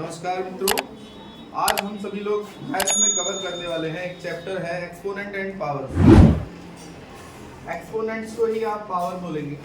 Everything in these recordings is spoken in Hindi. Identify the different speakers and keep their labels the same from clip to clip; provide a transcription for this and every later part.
Speaker 1: नमस्कार मित्रों, आज हम सभी लोग मैथ्स में कवर करने वाले हैं। एक चैप्टर है एक्सपोनेंट एंड पावर। एक्सपोनेंट्स को ही आप पावर बोलेंगे।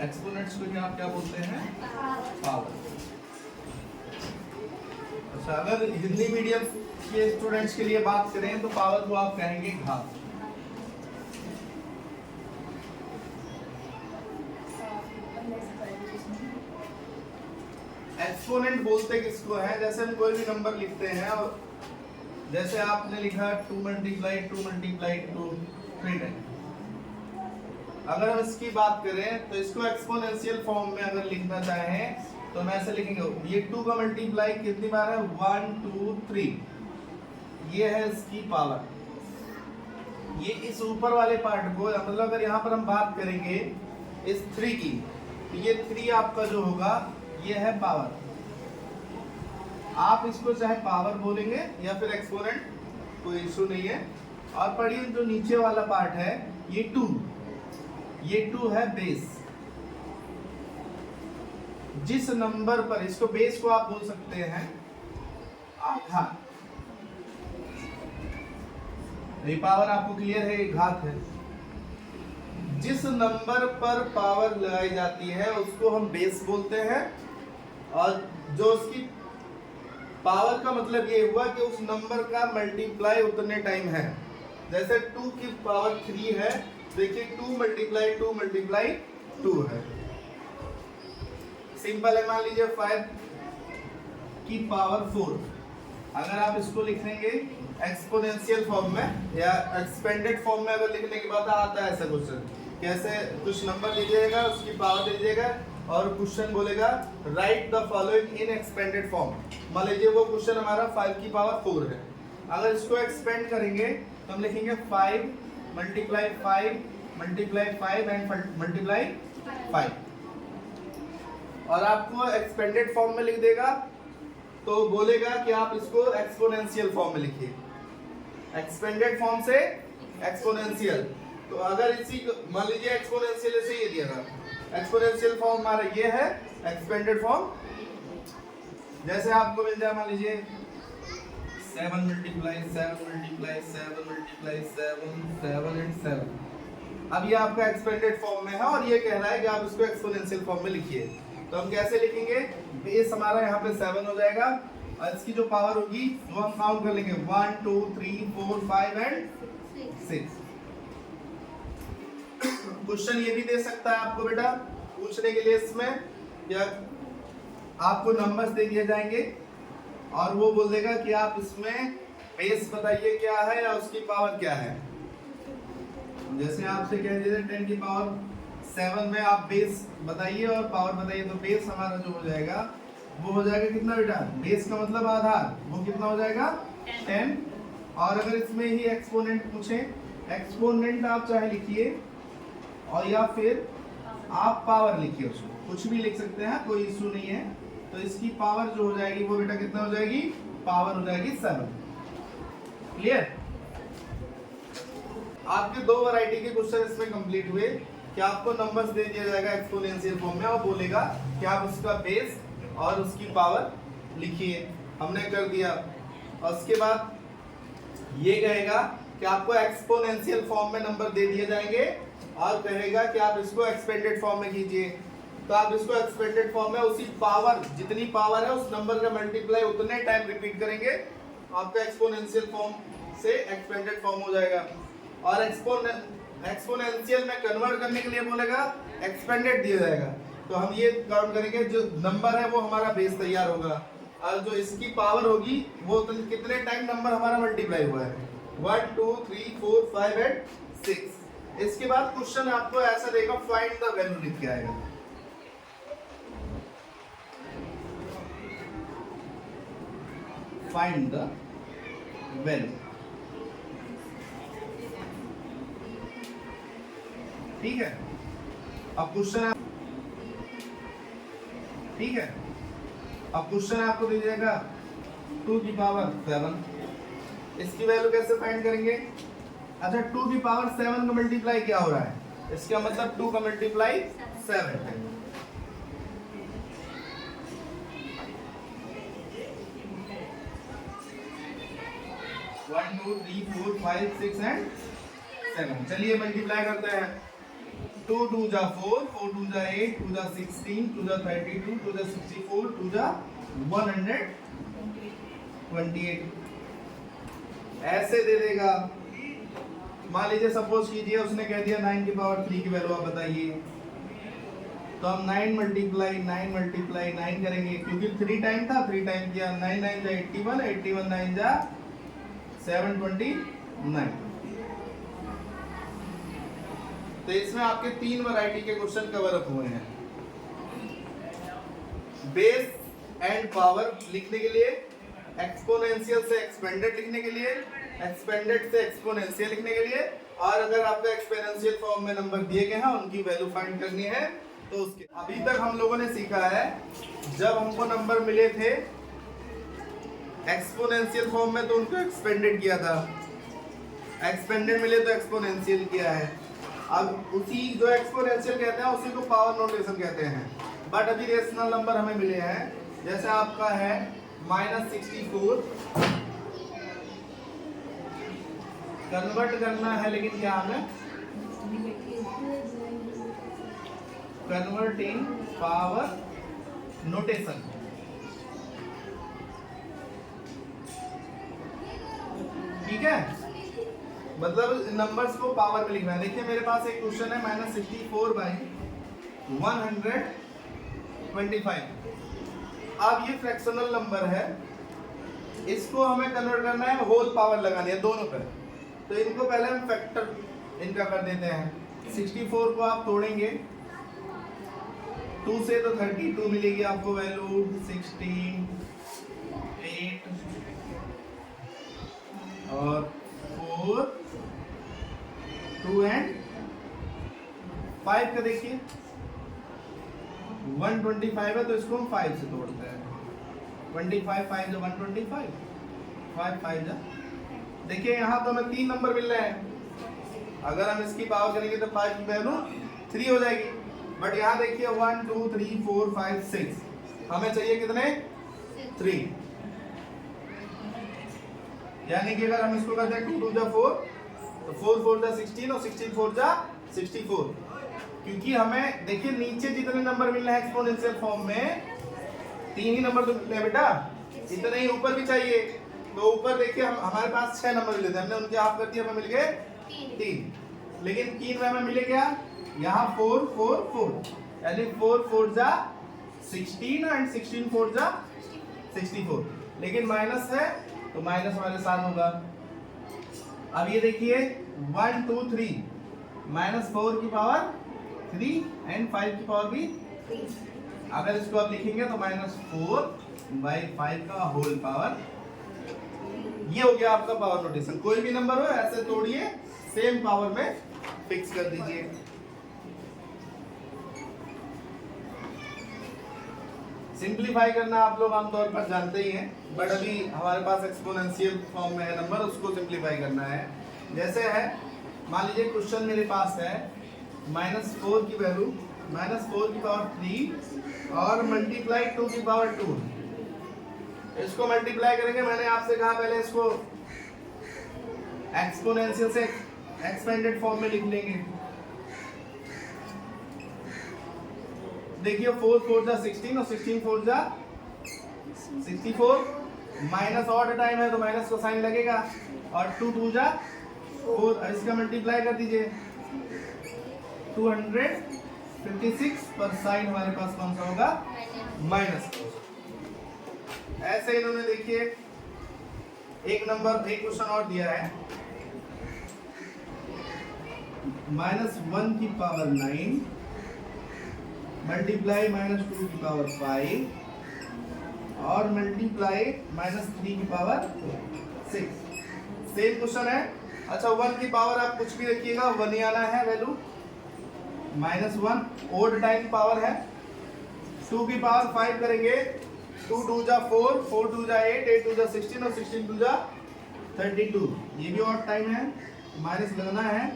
Speaker 1: एक्सपोनेंट्स को ही आप क्या बोलते हैं? पावर। अच्छा, अगर हिंदी मीडियम के स्टूडेंट्स के लिए बात करें तो पावर को आप कहेंगे घात। एक्सपोनेंट बोलते किसको है? जैसे हम कोई भी नंबर लिखते हैं और जैसे आपने लिखा 2 मल्टीप्लाई 2 मल्टीप्लाई 2 3 टाइम। अगर हम इसकी बात करें तो इसको एक्सपोनेंशियल फॉर्म में अगर लिखना चाहें तो हम ऐसे लिखेंगे, ये 2 का मल्टीप्लाई कितनी बार है? 1 2 3। ये है इसकी पावर। ये इस ऊपर वाले पार्ट को, मतलब अगर यहाँ पर हम बात करेंगे इस 3 की, तो ये 3 आपका जो होगा ये है पावर। आप इसको चाहे पावर बोलेंगे या फिर एक्सपोनेंट, कोई इशू नहीं है। और पढ़िए जो नीचे वाला पार्ट है ये 2, ये 2 है बेस। जिस नंबर पर, इसको बेस को आप बोल सकते हैं आधा। ये पावर आपको क्लियर है, ये घात है। जिस नंबर पर पावर लगाई जाती है उसको हम बेस बोलते हैं, और जो उसकी पावर का मतलब ये हुआ कि उस नंबर का मल्टीप्लाई उतने टाइम है। जैसे 2 की पावर 3 है, देखिए 2 मल्टीप्लाई 2 मल्टीप्लाई 2 है। सिंपल है। मान लीजिए 5 की पावर 4। अगर आप इसको लिखेंगे एक्सपोनेंशियल फॉर्म में या एक्सपेंडेड फॉर्म में, अगर लिखने के बाद आता है ऐसा क्वेश्चन, कैसे कुछ नंबर दीजिएगा, उसकी पावर दीजिएगा और क्वेश्चन बोलेगा right the following in expanded form. मान लीजिए वो क्वेश्चन हमारा 5 की पावर 4 है। अगर इसको एक्सपेंड करेंगे तो हम लिखेंगे 5 मल्टीप्लाई 5 मल्टीप्लाई 5 एंड मल्टीप्लाई 5। और आपको एक्सपेंडेड फॉर्म में लिख देगा तो बोलेगा कि आप इसको एक्सपोनेंशियल फॉर्म में लिखिए। एक्सपेंडेड फॉर्म से एक्सपोनेंशियल। तो अगर इसी मान लीजिए एक्सपोनेंशियल से ये दिया था, एक्सपोनेंशियल फॉर्म हमारा ये है एक्सपेंडेड फॉर्म। जैसे आपको मिल जाए, मान लीजिए 7 मल्टीप्लाई 7 मल्टीप्लाई 7 मल्टीप्लाई 7 7 एंड 7। अब ये आपका एक्सपेंडेड फॉर्म में है और ये कह रहा है कि आप इसको एक्सपोनेंशियल फॉर्म में लिखिए। तो हम कैसे लिखेंगे? बेस हमारा यहाँ पे 7 हो जाएगा और इसकी जो पावर होगी वो हम काउंट कर लेंगे 1 2 3 4 5 एंड 6। क्वेश्चन ये भी दे सकता है आपको बेटा पूछने के लिए, इसमें या आपको नंबर्स दे दिए जाएंगे और वो बोल देगा कि आप इसमें बेस बताइए क्या है या उसकी पावर क्या है। जैसे आपसे कह दिया 10 की पावर 7 में आप बेस बताइए और पावर बताइए, तो बेस हमारा जो हो जाएगा वो हो जाएगा कितना बेटा? बेस का मतलब आधार, वो कितना हो जाएगा? 10। और अगर इसमें ही एक्सपोनेंट पूछे, एक्सपोनेंट आप चाहे लिखिए और या फिर आप पावर लिखिए, उसको कुछ भी लिख सकते हैं, कोई इशू नहीं है। तो इसकी पावर जो हो जाएगी वो बेटा कितना हो जाएगी? पावर हो जाएगी 7। क्लियर? आपके 2 वैरायटी के क्वेश्चन इसमें कंप्लीट हुए कि आपको नंबर्स दे दिया जाएगा एक्सपोनेंशियल फॉर्म में और बोलेगा कि आप उसका बेस और उसकी पावर लिखिए। हमने कर दिया। और उसके बाद ये कहेगा कि आपको एक्सपोनेंशियल फॉर्म में नंबर दे दिए जाएंगे और कहेगा कि आप इसको एक्सपेंडेड फॉर्म में कीजिए। तो आप इसको एक्सपेंडेड फॉर्म में उसी पावर, जितनी पावर है उस नंबर का मल्टीप्लाई उतने टाइम रिपीट करेंगे, आपका एक्सपोनेंशियल फॉर्म से एक्सपेंडेड फॉर्म हो जाएगा। और एक्सपोनेंशियल में कन्वर्ट करने के लिए बोलेगा एक्सपेंडेड दिया जाएगा। तो हम ये काउंट करेंगे, जो नंबर है वो हमारा बेस तैयार होगा और जो इसकी पावर होगी वो कितने टाइम नंबर हमारा मल्टीप्लाई हुआ है, 1 2 3 4 5 एंड 6। इसके बाद क्वेश्चन आपको ऐसा देगा, फाइंड द वैल्यू लिख के आएगा। Find the value. ठीक है? अब क्वेश्चन, ठीक है, अब क्वेश्चन आपको दे जाएगा 2 की पावर 7। इसकी वैल्यू कैसे फाइंड करेंगे? अच्छा, 2 की पावर 7 का मल्टीप्लाई क्या हो रहा है? इसका मतलब 2 का मल्टीप्लाई 7 है। One two three four five six and 7। चलिए मल्टीप्लाई करते हैं। 2 2 जा 4, 4 2 जा 8, 2 जा 16, 2 जा 32, 2 जा 64, 2 जा 128। ऐसे दे देगा। मान लीजिए सपोज कीजिए उसने कह दिया 9 की पावर 3 की वैल्यू आप बताइए, तो हम 9 मल्टीप्लाई 9 करेंगे, क्योंकि 3 टाइम था, 3 टाइम किया, 9 9 जा 81, 81 9 जा 729। तो इसमें आपके 3 वैरायटी के क्वेश्चन कवर अप हुए हैं। बेस एंड पावर लिखने के लिए, एक्सपोनेंशियल से एक्सपेंडेड लिखने के लिए, एक्सपेंडेड से एक्सपोनेंशियल लिखने के लिए, और अगर आपको एक्सपोनेंशियल फॉर्म में नंबर दिए गए हैं उनकी वैल्यू फाइंड करनी है तो उसके। अभी तक हम लोगों ने सीखा है जब हमको नंबर मिले थे एक्सपोनेंशियल फॉर्म में तो उनको एक्सपेंडेड किया था, एक्सपेंडेड मिले तो एक्सपोनेंशियल किया है। अब उसी जो एक्सपोनेंशियल कहते हैं उसी को पावर नोटेशन कहते हैं। बट अभी रेशनल नंबर हमें मिले हैं, जैसे आपका है -64, कन्वर्ट करना है, लेकिन क्या हमें कन्वर्टिंग पावर नोटेशन। ठीक है, मतलब नंबर्स को पावर में लिखना है। देखिए मेरे पास एक क्वेश्चन है -64/125। अब ये फ्रैक्शनल नंबर है, इसको हमें कन्वर्ट करना है, होल पावर लगानी है दोनों पे। तो इनको पहले हम फैक्टर इनका कर देते हैं। 64 को आप तोड़ेंगे 2 से तो 32 मिलेगी आपको वैल्यू, 16 8 और 4 2 एंड 5 का देखिए 125 है, तो इसको हम 5 से तोड़ते हैं। 25 5 जो 125, 5 5 जा। देखिए यहाँ तो हमें 3 नंबर मिल रहे हैं, अगर हम इसकी पावर करेंगे तो 5 की वैल्यू 3 हो जाएगी। बट यहाँ देखिए 1 2 3 4 5 6, हमें चाहिए कितने 3। यानी कि अगर हम इसको करते हैं 2 2 जा 4, तो 4 4 जा 16 और 16 4 जा 64। क्योंकि हमें देखिए नीचे जितने नंबर मिल रहे हैं एक्सपोनेंशियल फॉर्म में 3 ही नंबर तो मिलते हैं बेटा, इतने ही ऊपर भी चाहिए। तो ऊपर देखिए हमारे पास 6 नंबर मिले थे, हमने उनके हाफ कर दिया, हमें मिल गए 3। लेकिन 3 में हमें मिले क्या, यहाँ 4 4 4, यानी 4 4 जा 16 एंड 16 4 जा 64। लेकिन माइनस है तो माइनस हमारे साथ होगा। अब ये देखिए 1 2 3, -4 की पावर 3 एंड 5 की पावर भी 3। अगर इसको आप लिखेंगे तो -4/5 का होल पावर। ये हो गया आपका पावर नोटेशन। कोई भी नंबर हो ऐसे तोड़िए, सेम पावर में फिक्स कर दीजिए। सिंपलीफाई करना आप लोग आमतौर पर जानते ही हैं, बट अभी हमारे पास एक्सपोनेंशियल फॉर्म में है नंबर, उसको सिंपलीफाई करना है। जैसे है, मान लीजिए क्वेश्चन मेरे पास है -4 की वैल्यू, -4 की पावर 3 और मल्टीप्लाई 2 की पावर 2। इसको मल्टीप्लाई करेंगे, मैंने आपसे कहा पहले इसको एक्सपोनेंशियल से एक्सपेंडेड फॉर्म में लिख लेंगे। देखिए 4 4 जा 16 और 16 4 जा 64, माइनस ऑड टाइम है तो माइनस का साइन लगेगा, और 2 2 जा 4, इसका मल्टीप्लाई कर दीजिए 256 पर साइन हमारे पास कौन सा होगा, माइनस। ऐसे इन्होंने देखिए एक नंबर, एक क्वेश्चन और दिया है, -1 की पावर 9 मल्टीप्लाई -2 की पावर 5 और मल्टीप्लाई -3 की पावर 6। सेम क्वेश्चन है। अच्छा 1 की पावर आप कुछ भी रखिएगा, 1 ही आना है वैल्यू, -1 ओड टाइम पावर है। 2 की पावर 5 करेंगे, 2 2 जा 4, 4 2 जा 8, 8 2 जा 16 और 16 2 जा 32। ये भी ऑड टाइम है, माइनस लगना है।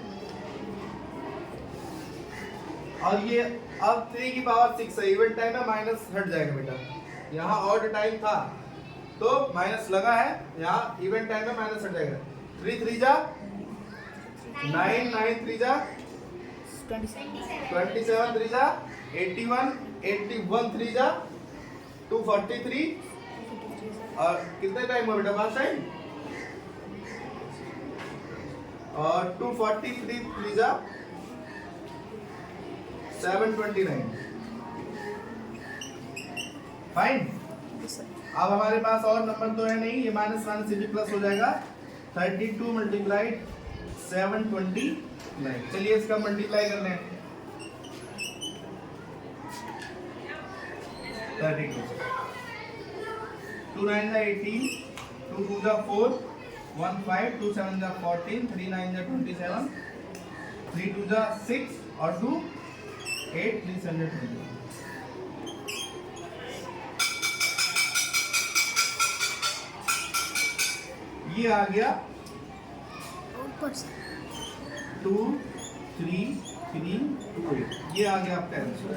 Speaker 1: और ये अब 3 की पावर 6 है, इवन टाइम है, माइनस हट जाएगा बेटा। यहाँ ऑड टाइम था तो माइनस लगा है, यहाँ इवन टाइम में माइनस हट जाएगा। 3 3 जा 9, 9 3 जा 27, 3 जा 81, 81 3 जा 243। और कितने टाइम हुआ बेटा? 5 टाइम। और 243 3 जा 729। फाइन। अब हमारे पास और नंबर तो है नहीं, ये माइनस माइनस से भी प्लस हो जाएगा। 32 मल्टीप्लाइड 729। चलिए इसका मल्टीप्लाई कर लें। 32 2 9 जा 18, 2 2 जा 4, 1 5, 2 7 जा 14, 3 9 जा 27, 3 2 जा 6 और 2 8, 3 7 जा 21। ये आ गया 2 3 3 2 8। ये आ गया आपका आंसर।